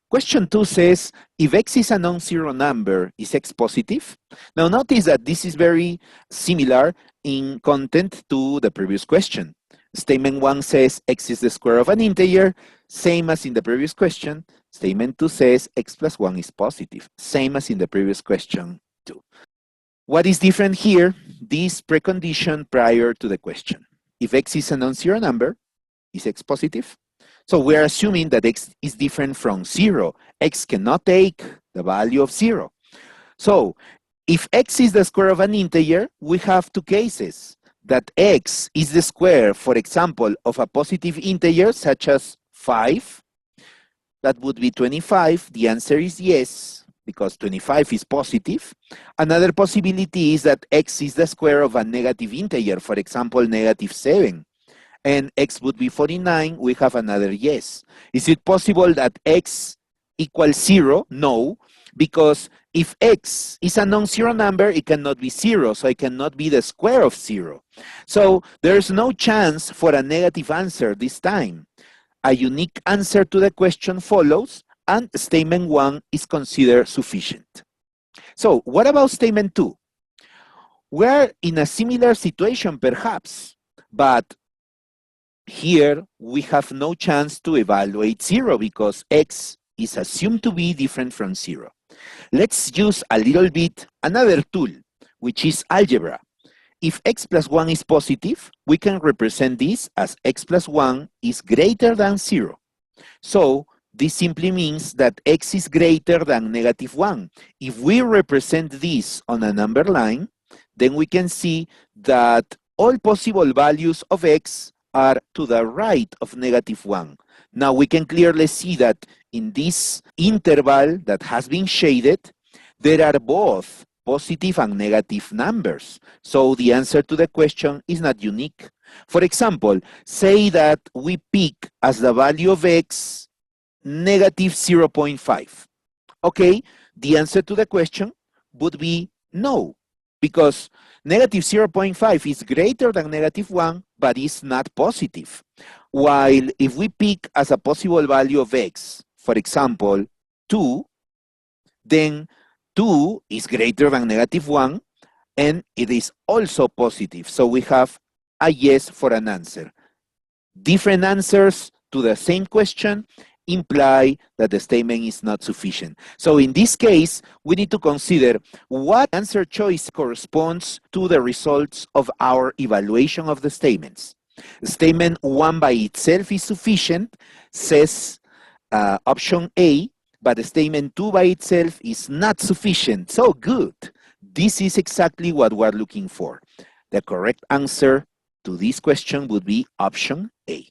Question 2 says, if x is a non-zero number, is x positive? Now notice that this is very similar in content to the previous question. Statement 1 says x is the square of an integer, same as in the previous question. Statement 2 says x plus 1 is positive, same as in the previous question too. What is different here? This precondition prior to the question. If x is a non-zero number, is x positive? So we are assuming that x is different from 0. X cannot take the value of 0. So if x is the square of an integer, we have two cases. That x is the square, for example, of a positive integer such as 5. That would be 25. The answer is yes, because 25 is positive. Another possibility is that x is the square of a negative integer, for example, negative 7. And x would be 49, we have another yes. Is it possible that x equals 0? No, because if x is a non-zero number, it cannot be 0, so it cannot be the square of 0. So there's no chance for a negative answer this time. A unique answer to the question follows, and statement 1 is considered sufficient. So what about statement 2? We're in a similar situation perhaps, but here we have no chance to evaluate 0 because x is assumed to be different from 0. Let's use a little bit another tool, which is algebra. If x plus 1 is positive, we can represent this as x plus 1 is greater than 0. So this simply means that x is greater than negative 1. If we represent this on a number line, then we can see that all possible values of x are to the right of negative 1. Now we can clearly see that in this interval that has been shaded, there are both positive and negative numbers. So the answer to the question is not unique. For example, say that we pick as the value of x negative 0.5. Okay, the answer to the question would be no, because negative 0.5 is greater than negative 1, but is not positive. While if we pick as a possible value of x, for example, 2, then 2 is greater than negative 1, and it is also positive. So we have a yes for an answer. Different answers to the same question imply that the statement is not sufficient. So in this case, we need to consider what answer choice corresponds to the results of our evaluation of the statements. Statement 1 by itself is sufficient, says option A, but statement 2 by itself is not sufficient. So good. This is exactly what we're looking for. The correct answer to this question would be option A.